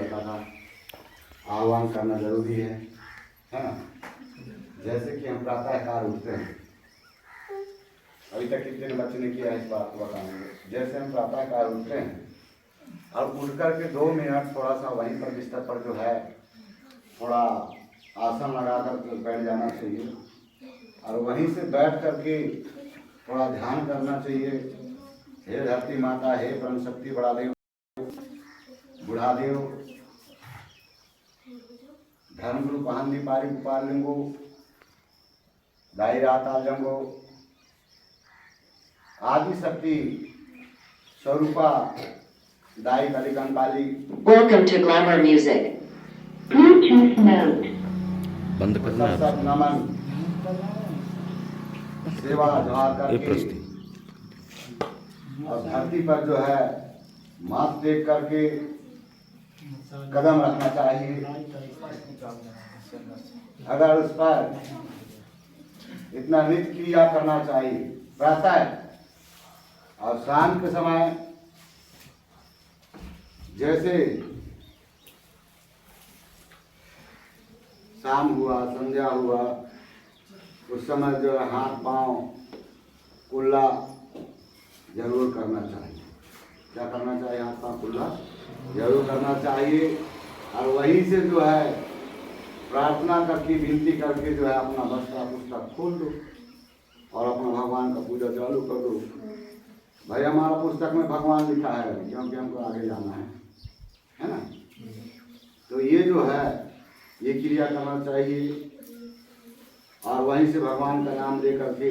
रहता था, आह्वान करना जरूरी है ना। जैसे कि हम प्रातःकाल उठते हैं, अभी तक कितने बच्चे ने किया इस बात को बताएंगे। जैसे हम प्रातःकाल उठते हैं और उठ कर के 2 मिनट थोड़ा सा वहीं पर बिस्तर पर जो है थोड़ा आसन लगा कर बैठ जाना चाहिए और वहीं से बैठ कर के थोड़ा ध्यान करना चाहिए। हे धरती माता, हे परम शक्ति बड़ा देव, बुढ़ा देव, धर्मगुरु पहांदी पारी गोपाल लिंगो, दाई राता जंगो, आदि शक्ति स्वरूपा दाई कलिकन काली। Welcome to Glamour Music. Bluetooth mode. बंद करना है। सब नमन सेवा जोहार करके और धरती पर जो है माथ देख करके कदम रखना चाहिए। अगर उस पर इतना नित्य क्रिया करना चाहिए प्रातः और शाम के समय। जैसे शाम हुआ, संध्या हुआ, उस समय जो है हाथ पांव कुल्ला जरूर करना चाहिए। क्या करना चाहिए? हाथ पांव कुल्ला जरूर करना चाहिए और वहीं से जो है प्रार्थना करके विनती करके जो है अपना वस्त्र पुस्तक खोल दो और अपना भगवान का पूजा चालू कर दो। भाई हमारा पुस्तक में भगवान लिखा है क्योंकि हमको आगे जाना है ना। तो ये जो है ये क्रिया करना चाहिए और वहीं से भगवान का नाम ले करके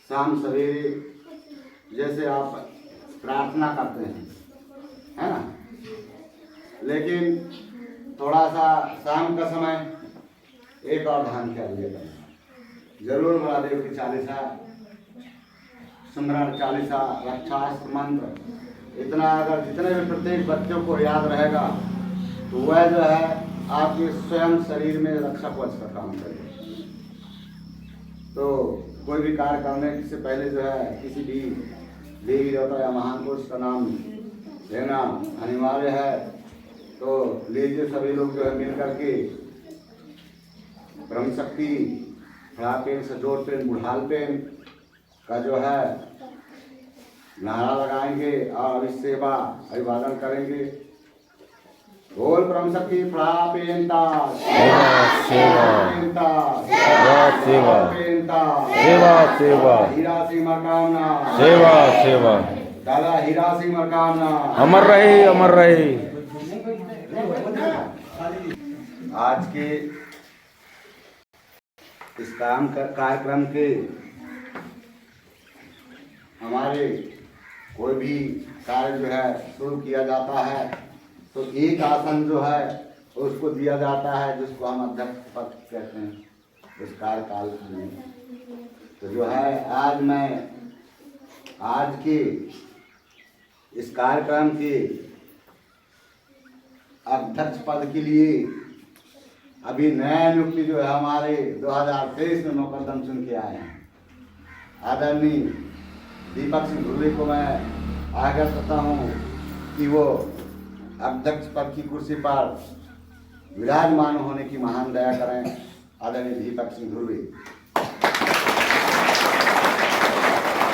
शाम सवेरे जैसे आप प्रार्थना करते हैं, है ना। लेकिन थोड़ा सा शाम का समय एक और ध्यान कर लिया करना जरूर। बड़ा देव की चालीसा, सुमरण चालीसा, रक्षास्त्र मंत्र, इतना अगर जितने भी प्रत्येक बच्चों को याद रहेगा तो वह जो है आपके स्वयं शरीर में रक्षा कवच का काम करेगा। तो कोई भी कार्य करने से पहले जो है किसी भी देवी देवता या महान पुरुष का नाम लेना अनिवार्य है। तो लीजिए सभी लोग जो है मिल करके ब्रह्म शक्ति खड़ा पेन, सजोर पेन, बुढ़ाल पेन का जो है नारा लगाएंगे और अभिसेवा अभिवादन करेंगे। बोल ब्रह्म शक्ति फड़ा पेनता सेवा सेवा सेवा सेवा हीरा सिंह मरकामना सेवा सेवा दादा हीरा सिंह मरकामना अमर रहे अमर रहे। आज के इस कार्यक्रम के हमारे कोई भी कार्य जो है शुरू किया जाता है तो एक आसन जो है उसको दिया जाता है जिसको हम अध्यक्ष पद कहते हैं इस कार्यकाल में। तो जो है आज मैं आज के इस कार्यक्रम के अध्यक्ष पद के लिए अभी नया नियुक्ति जो है हमारे 2023 में मुकदम चुन के आए हैं। आदरणीय दीपक सिंह ध्रुवे को मैं आग्रह करता हूँ कि वो अध्यक्ष पद की कुर्सी पर विराजमान होने की महान दया करें। आदरणीय दीपक सिंह ध्रुवे।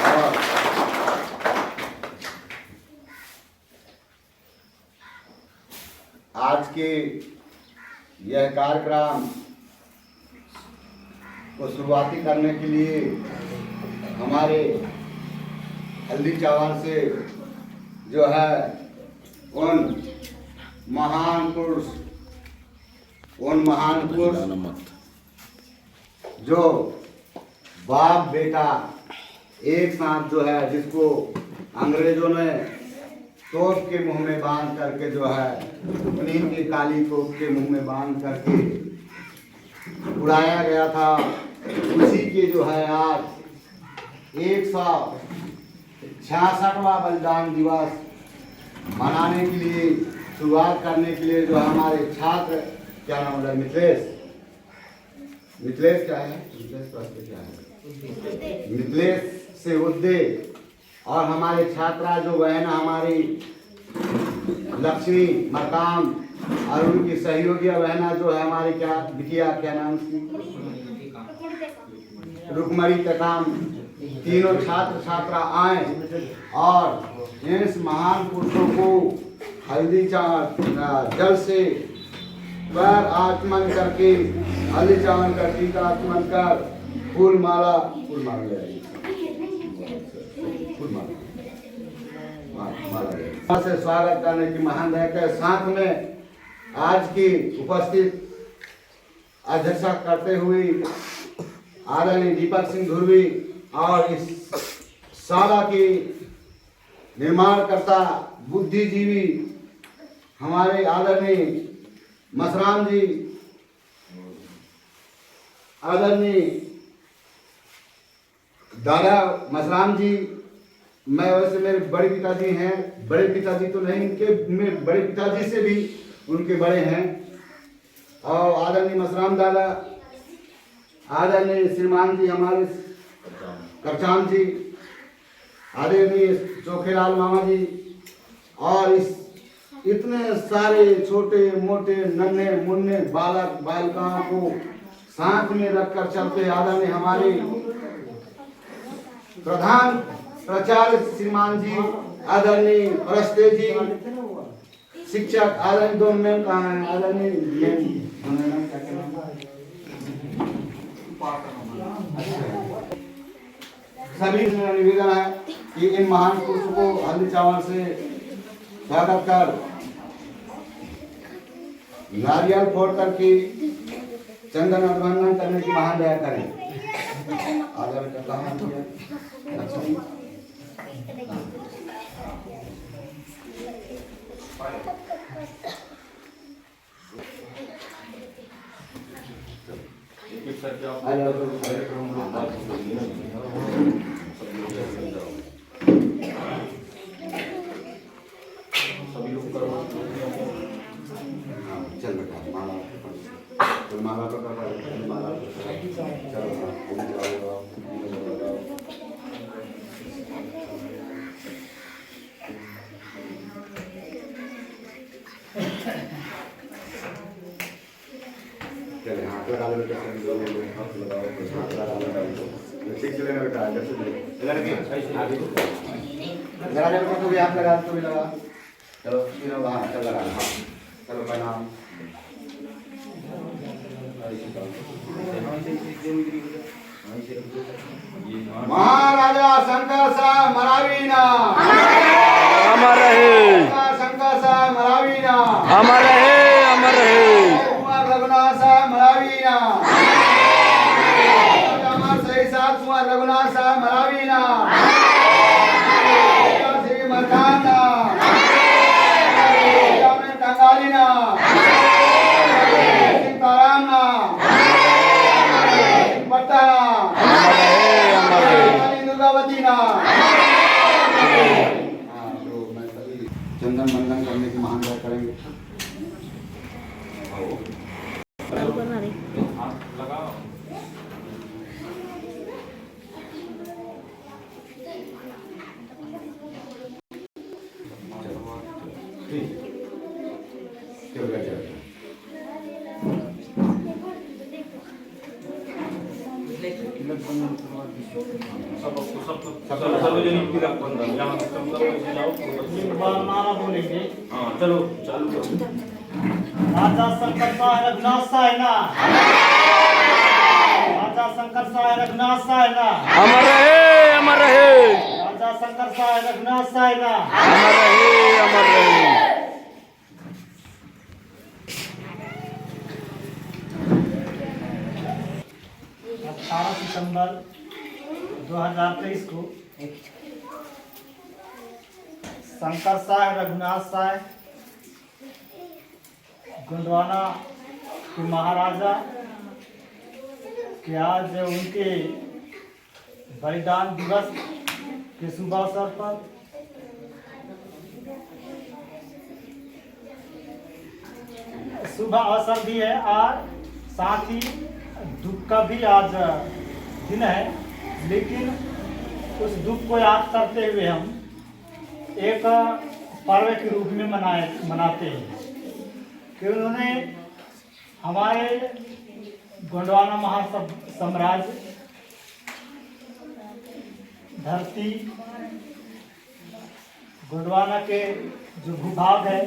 और आज के यह कार्यक्रम को शुरुआती करने के लिए हमारे हल्दी चावल से जो है उन महान पुरुष जो बाप बेटा एक साथ जो है जिसको अंग्रेजों ने तोप के मुंह में बांध करके जो है उन्हीं की काली तोप के मुंह में बांध करके उड़ाया गया था, उसी के जो है आज 166वां बलिदान दिवस मनाने के लिए शुरुआत करने के लिए जो हमारे छात्र क्या नाम है मिथिलेश क्या है मिथिलेश से उद्दे और हमारे छात्रा जो बहन हमारी लक्ष्मी मकाम और उनकी सहयोगी बहना जो है हमारी, क्या बिटिया, क्या नाम उसकी, रुकमणी तकाम, तीनों छात्र छात्रा आए और इस महान पुरुषों को हल्दी जल से पैर आचमन करके, हल्दी चावल का टीका आचमन कर फूल माला ले आई, फूल माला से स्वागत करने की महान दया के साथ में आज की उपस्थित अध्यक्षता करते हुए आदरणीय दीपक सिंह धुर्वी और इस शाला की निर्माणकर्ता बुद्धिजीवी हमारे आदरणीय मसराम जी, आदरणीय दादा मसराम जी, मैं वैसे मेरे बड़े पिताजी हैं, बड़े पिताजी तो नहीं, इनके मेरे बड़े पिताजी से भी उनके बड़े हैं, और आदरणीय मसराम दादा, आदरणीय श्रीमान जी हमारे करचाम जी, आदरणीय चोखेलाल मामा जी, और इस इतने सारे छोटे मोटे नन्हे मुन्ने बालक बालिकाओं को साथ में रखकर चलते आदरणीय हमारे प्रधान प्राचार्य श्रीमान जी, आदरणीय परस्ते जी, शिक्षक आदरणीय दोनों में कहाँ हैं, आदरणीय सभी निवेदन है कि इन महान पुरुषों को हल्दी चावल से स्वागत कर नारियल फोड़ करके चंदन अभिवंदन करने की महान दया करें। चल बेटा माला माला माला चले हाथ लगा लो बेटा, हाथ लगाओ, हाथ लगा लो, ठीक से लेना बेटा, जैसे लड़के आगे लगा दे बेटा, तो भी हाथ लगा, तो भी लगा, चलो तीनों बाहर चल लगा, चलो प्रणाम। महाराजा शंकर साहब मरावीना, अमर रहे, शंकर साहब मरावीना, अमर रहे, अमर रहे, कुमार रघुनाथ साहब मरावीना, अमर सही साहब कुमार रघुनाथ साहब मरावीना, श्री मरकाना, टंगालीना, सीतारामना, पट्टाना, दुर्गावतीना। तो मैं सभी चंदन बंदन करने की महान दया करेंगे। सार्वजनिक तिलक बंधन यहाँ नारा बोलेंगे। हाँ चलो चालू करो। राजा शंकर साय रघुनाथ साय ना, राजा शंकर साय रघुनाथ साय ना, अमर रहे, अमर रहे, राजा शंकर साय रघुनाथ साय ना, अमर रहे, अमर रहे। 18 सितंबर 2023 को शंकर साय रघुनाथ साय गोंडवाना के महाराजा के आज उनके बलिदान दिवस के शुभ अवसर पर शुभ अवसर भी है और साथ ही दुख का भी आज दिन है, लेकिन उस दुख को याद करते हुए हम एक पर्व के रूप में मनाते हैं कि उन्होंने हमारे गोंडवाना महासाम्राज्य धरती गोंडवाना के जो भूभाग है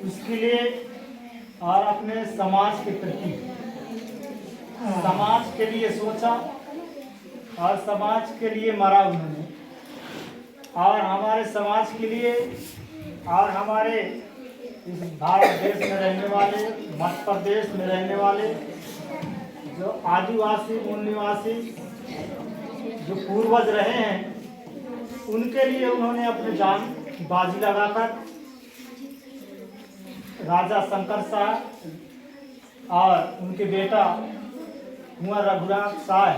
उसके लिए और अपने समाज के प्रति समाज के लिए सोचा और समाज के लिए मरा उन्होंने और हमारे समाज के लिए और हमारे इस भारत देश में रहने वाले मध्य प्रदेश में रहने वाले जो आदिवासी मूल निवासी जो पूर्वज रहे हैं उनके लिए उन्होंने अपनी जान की बाजी लगाकर राजा शंकर शाह और उनके बेटा कुंवर रघुनाथ शाह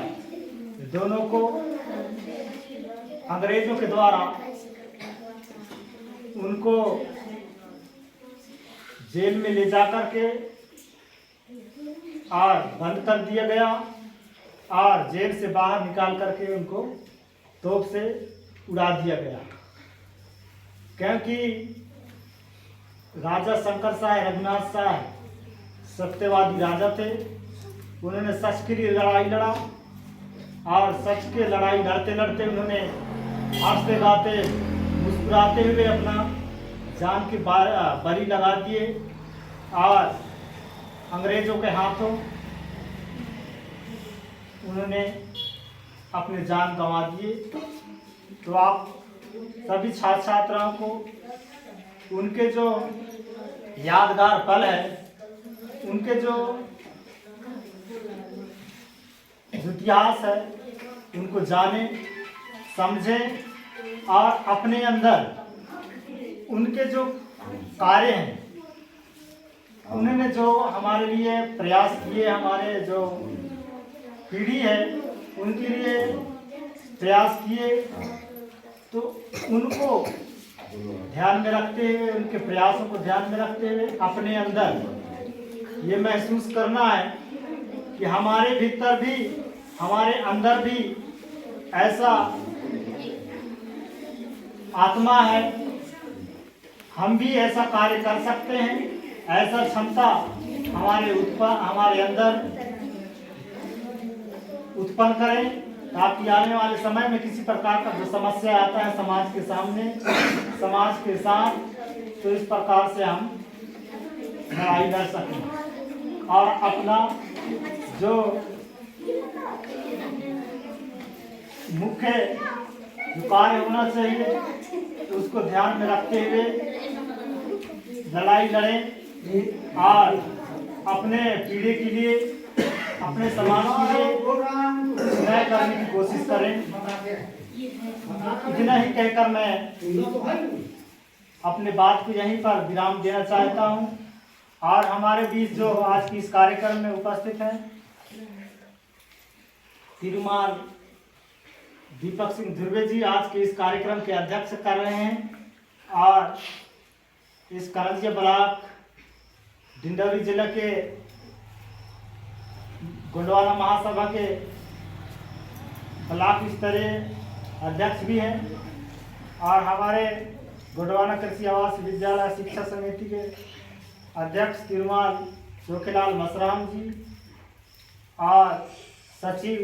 दोनों को अंग्रेजों के द्वारा उनको जेल में ले जाकर के और बंद कर दिया गया और जेल से बाहर निकाल करके उनको तोप से उड़ा दिया गया, क्योंकि राजा शंकर शाह रघुनाथ शाह सत्यवादी राजा थे। उन्होंने सच के लिए लड़ाई लड़ा और सच के लड़ाई लड़ते लड़ते उन्होंने हंसते गाते मुस्कुराते हुए अपना जान की बलि लगा दिए और अंग्रेजों के हाथों उन्होंने अपने जान गंवा दिए। तो आप सभी छात्र छात्राओं को उनके जो यादगार पल है, उनके जो इतिहास है, उनको जाने समझें और अपने अंदर उनके जो कार्य हैं, उन्होंने जो हमारे लिए प्रयास किए, हमारे जो पीढ़ी है उनके लिए प्रयास किए, तो उनको ध्यान में रखते हुए, उनके प्रयासों को ध्यान में रखते हुए अपने अंदर ये महसूस करना है कि हमारे भीतर भी, हमारे अंदर भी ऐसा आत्मा है, हम भी ऐसा कार्य कर सकते हैं, ऐसा क्षमता हमारे अंदर उत्पन्न करें, ताकि आने वाले समय में किसी प्रकार का जो समस्या आता है समाज के सामने, समाज के साथ, तो इस प्रकार से हम लड़ाई लड़ सकें और अपना जो मुख्य जो कार्य होना चाहिए तो उसको ध्यान में रखते हुए लड़ाई लड़ें और अपने पीढ़ी के लिए, अपने समाज के लिए न्याय करने की कोशिश करें। इतना ही कहकर मैं अपने बात को यहीं पर विराम देना चाहता हूं और हमारे बीच जो आज की इस कार्यक्रम में उपस्थित हैं तिरुमाल दीपक सिंह ध्रुवे जी आज के इस कार्यक्रम के अध्यक्ष कर रहे हैं और इस करंजिया ब्लॉक डिंडौरी जिले के गोंडवाना महासभा के ब्लॉक स्तरीय अध्यक्ष भी हैं और हमारे गोंडवाना कृषि आवास विद्यालय शिक्षा समिति के अध्यक्ष तिरुमाल जोखीलाल मसराम जी और सचिव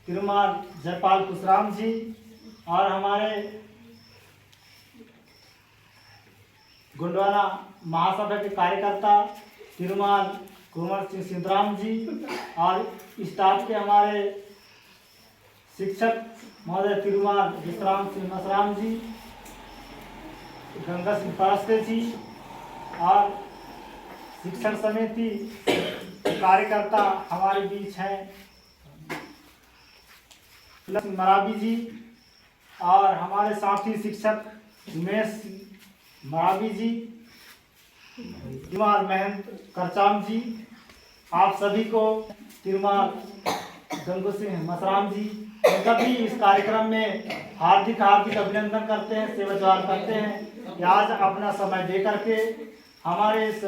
तिरुमाल जयपाल कुशराम जी और हमारे गोंडवाना महासभा के कार्यकर्ता तिरुमाल कुंवर सिंह सिद्धराम जी और स्टाफ के हमारे शिक्षक महोदय तिरुमाल विश्राम सिंह मसराम जी, गंगा सिंह पास्ते जी और शिक्षण समिति कार्यकर्ता हमारे बीच हैं मरावी जी और हमारे साथी शिक्षक उमेश मरावी जी, तिरुमाल महंत करचाम जी, आप सभी को तिरुमाल गंगू सिंह मसराम जी उनका भी इस कार्यक्रम में हार्दिक अभिनंदन करते हैं, सेवाद्वार करते हैं कि आज अपना समय दे करके हमारे इस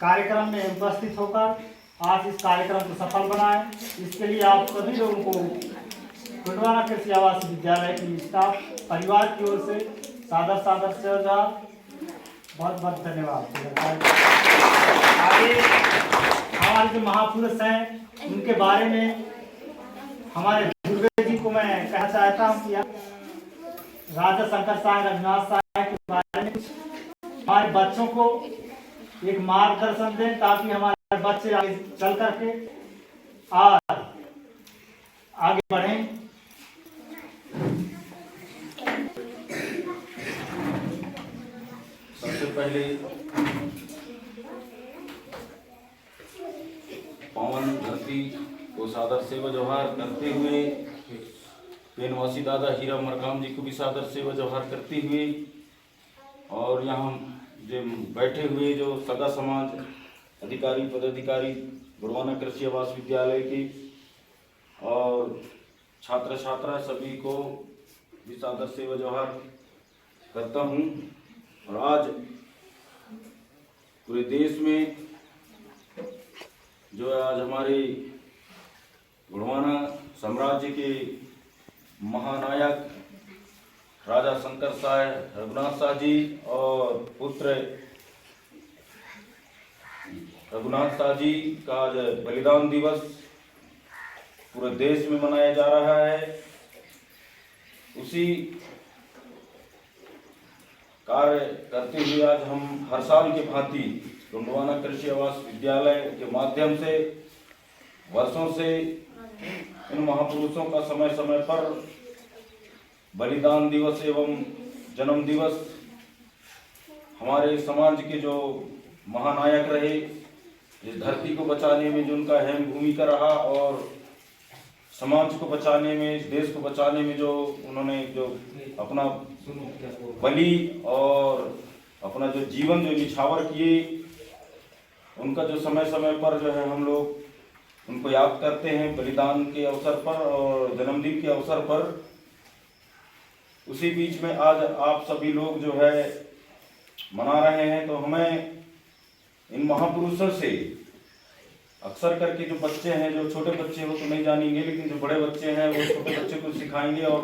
कार्यक्रम में उपस्थित होकर आज इस कार्यक्रम को सफल बनाएं। इसके लिए आप सभी लोगों को गोंडवाना कृषि आवास विद्यालय की स्टाफ परिवार की ओर से सादर सादर से हो जाओ। बहुत बहुत धन्यवाद। आगे हमारे जो महापुरुष हैं उनके बारे में हमारे दुर्गे जी को मैं कहना चाहता हूँ कि राजा शंकर साय रघुनाथ साय के बारे में कुछ हमारे बच्चों को एक मार्गदर्शन दें, ताकि हमारे बच्चे आगे चल करके और आगे बढ़ें। सबसे पहले पावन धरती को सादर सेवा जोहार करते हुए पेनवासी दादा हीरा मरकाम जी को भी सादर सेवा जोहार करते हुए, और यहाँ जो बैठे हुए जो सगा समाज अधिकारी पदाधिकारी गुरुवाना कृषि आवास विद्यालय के और छात्र छात्रा सभी को भी सादर सेवा जोहार करता हूँ। और आज पूरे देश में जो है आज हमारे गुरुवाना साम्राज्य के महानायक राजा शंकर साय रघुनाथ शाह जी और पुत्र रघुनाथ शाह जी का आज बलिदान दिवस पूरे देश में मनाया जा रहा है। उसी कार्य करते हुए आज हम हर साल के भांति गुरुवाना कृषि आवास विद्यालय के माध्यम से वर्षों से इन महापुरुषों का समय समय पर बलिदान दिवस एवं जन्म दिवस, हमारे समाज के जो महानायक रहे, इस धरती को बचाने में जो उनका अहम भूमिका रहा और समाज को बचाने में, इस देश को बचाने में जो उन्होंने जो अपना बलि और अपना जो जीवन जो निछावर किए, उनका जो समय समय पर जो है हम लोग उनको याद करते हैं बलिदान के अवसर पर और जन्मदिन के अवसर पर। उसी बीच में आज आप सभी लोग जो है मना रहे हैं, तो हमें इन महापुरुषों से अक्सर करके जो बच्चे हैं, जो छोटे बच्चे वो तो नहीं जानेंगे, लेकिन जो बड़े बच्चे हैं वो छोटे बच्चे को सिखाएंगे और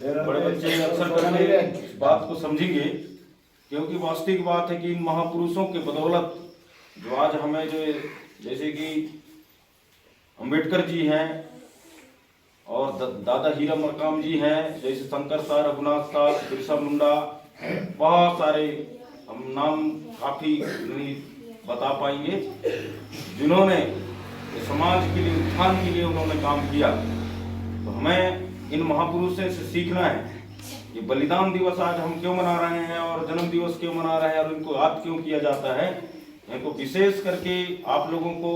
बड़े बच्चे अक्सर करके इस बात को समझेंगे, क्योंकि वास्तविक बात है कि इन महापुरुषों के बदौलत जो आज हमें जो जैसे कि अंबेडकर जी हैं और दादा हीरा मरकाम जी हैं, जैसे शंकर साह रघुनाथ साह बिरसा मुंडा, बहुत सारे हम नाम काफ़ी नहीं बता पाएंगे जिन्होंने समाज के लिए उत्थान के लिए उन्होंने काम किया। तो हमें इन महापुरुषों से सीखना है कि बलिदान दिवस आज हम क्यों मना रहे हैं और जन्म दिवस क्यों मना रहे हैं और इनको याद क्यों किया जाता है। इनको विशेष करके आप लोगों को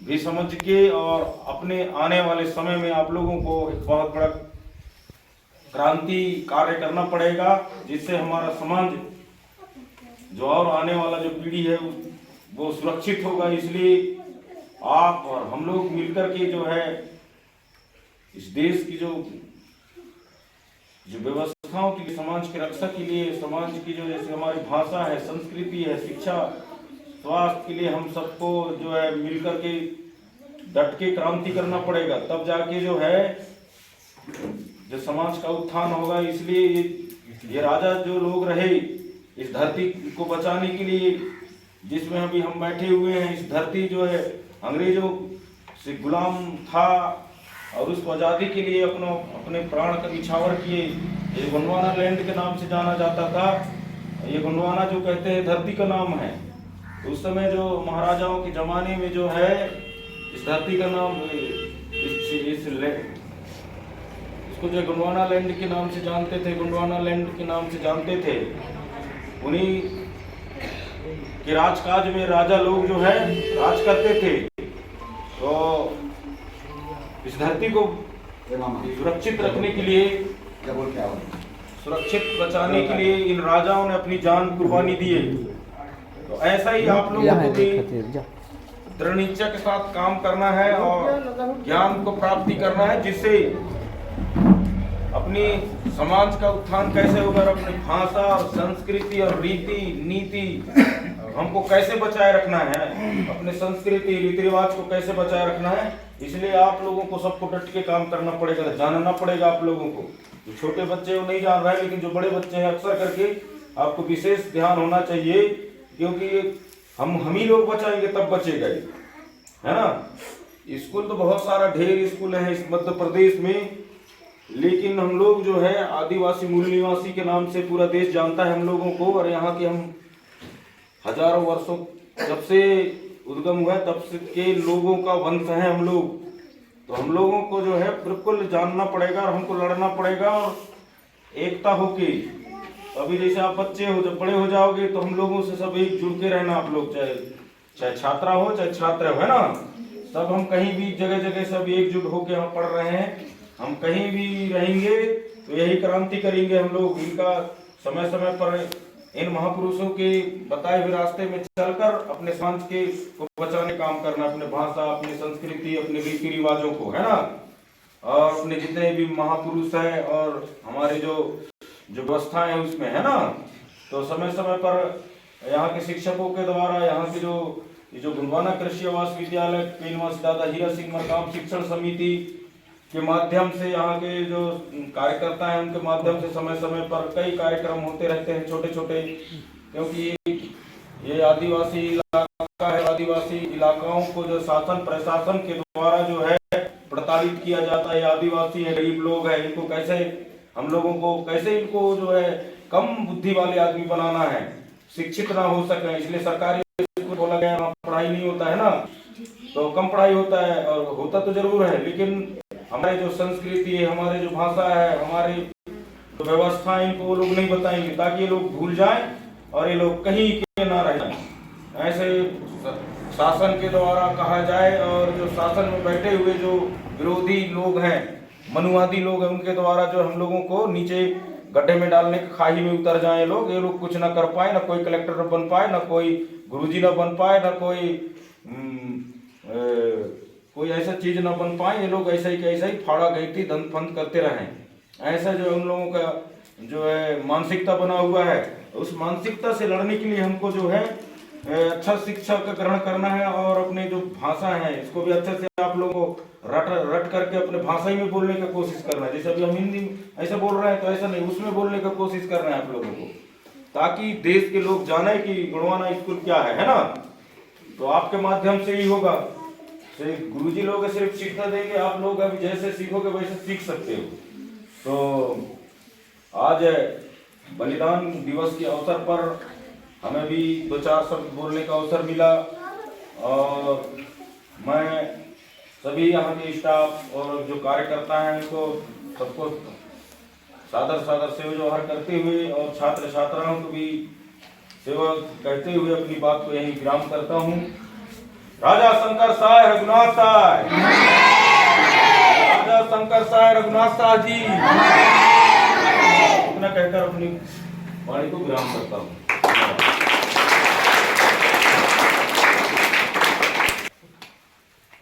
भी समझ के और अपने आने वाले समय में आप लोगों को एक बहुत बड़ा क्रांति कार्य करना पड़ेगा, जिससे हमारा समाज जो और आने वाला जो पीढ़ी है वो सुरक्षित होगा। इसलिए आप और हम लोग मिलकर के जो है इस देश की जो व्यवस्थाओं की, समाज की रक्षा के लिए, समाज की जो जैसे हमारी भाषा है, संस्कृति है, शिक्षा, स्वास्थ्य के लिए हम सबको जो है मिलकर के डट के क्रांति करना पड़ेगा, तब जाके जो है जो समाज का उत्थान होगा। इसलिए ये राजा जो लोग रहे इस धरती को बचाने के लिए, जिसमें अभी हम बैठे हुए हैं, इस धरती जो है अंग्रेजों से गुलाम था और उसको आज़ादी के लिए अपने प्राण का निछावर किए। ये गोंडवाना लैंड के नाम से जाना जाता था। ये गोंडवाना जो कहते हैं धरती का नाम है। उस समय जो महाराजाओं के जमाने में जो है इस धरती का नाम इसको जो गोंडवाना लैंड के नाम से जानते थे, गोंडवाना लैंड के नाम से जानते थे। उन्हीं के राजकाज में राजा लोग जो है राज करते थे। तो इस धरती को सुरक्षित रखने के लिए, सुरक्षित बचाने के लिए इन राजाओं ने अपनी जान कुर्बानी दी है। तो ऐसा ही आप लोगों को भी दृढ़ निश्चय के साथ काम करना है और ज्ञान को प्राप्ति करना है, जिससे अपनी समाज का उत्थान कैसे होगा, अपनी भाषा और संस्कृति और रीति नीति हमको कैसे बचाए रखना है, अपने संस्कृति रीति रिवाज को कैसे बचाए रखना है। इसलिए आप लोगों को सबको डट के काम करना पड़ेगा, जानना पड़ेगा आप लोगों को। जो छोटे बच्चे वो नहीं जान रहे हैं, लेकिन जो बड़े बच्चे हैं अक्सर करके आपको विशेष ध्यान होना चाहिए, क्योंकि हम ही लोग बचाएंगे तब बचेगा ये, है ना। स्कूल तो बहुत सारा ढेर स्कूल है इस मध्य प्रदेश में, लेकिन हम लोग जो है आदिवासी मूल निवासी के नाम से पूरा देश जानता है हम लोगों को। और यहाँ के हम हजारों वर्षों जब से उद्गम हुआ तब से के लोगों का वंश है हम लोग। तो हम लोगों को जो है बिल्कुल जानना पड़ेगा और हमको लड़ना पड़ेगा और एकता होके। अभी जैसे आप बच्चे हो, जब बड़े हो जाओगे तो हम लोगों से सब एक जुड़ के रहना। आप लोग चाहे छात्रा हो चाहे छात्र हो, है ना, सब हम कहीं भी जगह जगह सब एकजुट होके हम पढ़ रहे हैं। हम कहीं भी रहेंगे तो यही क्रांति करेंगे हम लोग। इनका समय समय पर इन महापुरुषों के बताए हुए रास्ते में चलकर अपने समाज के को बचाने काम करना, अपने भाषा, अपनी संस्कृति, अपने रीति रिवाजों को, है ना, और अपने जितने भी महापुरुष हैं और हमारे जो व्यवस्था है उसमें, है ना। तो समय समय पर यहाँ के शिक्षकों के द्वारा, यहाँ के जो गुंडवाना कृषि आवास विद्यालय के निवासी दादा हीरा सिंह मरकाम शिक्षण समिति के माध्यम से, यहाँ के जो कार्यकर्ता हैं उनके माध्यम से समय समय पर कई कार्यक्रम होते रहते हैं छोटे छोटे, क्योंकि ये आदिवासी इलाका है। आदिवासी इलाकाओं को जो शासन प्रशासन के द्वारा जो है प्रताड़ित किया जाता है। आदिवासी है, गरीब लोग हैं, इनको कैसे हम लोगों को कैसे इनको जो है कम बुद्धि वाले आदमी बनाना है, शिक्षित ना हो सके, इसलिए सरकारी स्कूल खोला गया। वहाँ पढ़ाई नहीं होता है ना, तो कम पढ़ाई होता है, और होता तो जरूर है, लेकिन हमारी जो संस्कृति है, हमारी जो भाषा है, हमारी जो व्यवस्था है, इनको वो लोग नहीं बताएंगे, ताकि ये लोग भूल जाएं और ये लोग कहीं के ना रह जाएं। ऐसे शासन के द्वारा कहा जाए, और जो शासन में बैठे हुए जो विरोधी लोग हैं, मनुवादी लोग हैं, उनके द्वारा जो हम लोगों को नीचे गड्ढे में डालने के खाई में उतर जाए ये लोग कुछ ना कर पाए, ना कोई कलेक्टर न बन पाए, ना कोई गुरुजी न बन पाए, ना कोई ऐसा चीज ना बन पाए। ये लोग ऐसा ही फाड़ा गई धन फंद करते रहें। ऐसा जो उन लोगों का जो है मानसिकता बना हुआ है, उस मानसिकता से लड़ने के लिए हमको जो है अच्छा शिक्षा का ग्रहण करना है, और अपने जो भाषा है इसको भी अच्छे से आप लोगों को रट करके अपने भाषा ही में बोलने की कोशिश करना है। जैसे अभी हम हिंदी ऐसे बोल रहे हैं, तो ऐसा नहीं, उसमें बोलने का कोशिश करना है आप लोगों को, ताकि देश के लोग जाने कि गुणवाना स्कूल क्या है ना। तो आपके माध्यम से ही होगा। गुरुजी लोग सिर्फ शिक्षा देंगे, आप लोग अभी जैसे सीखोगे वैसे सीख सकते हो। तो आज बलिदान दिवस के अवसर पर हमें भी 2-4 शब्द बोलने का अवसर मिला, और मैं सभी यहाँ के स्टाफ और जो कार्यकर्ता हैं उनको सबको सादर सेवा जोहार करते हुए, और छात्र छात्राओं को भी सेवा कहते हुए अपनी बात को यहीं विराम करता हूँ। राजा शंकर साय रघुनाथ साय, राजा शंकर साय रघुनाथ साय जी, इतना कहकर अपनी वाणी को विराम करता हूँ।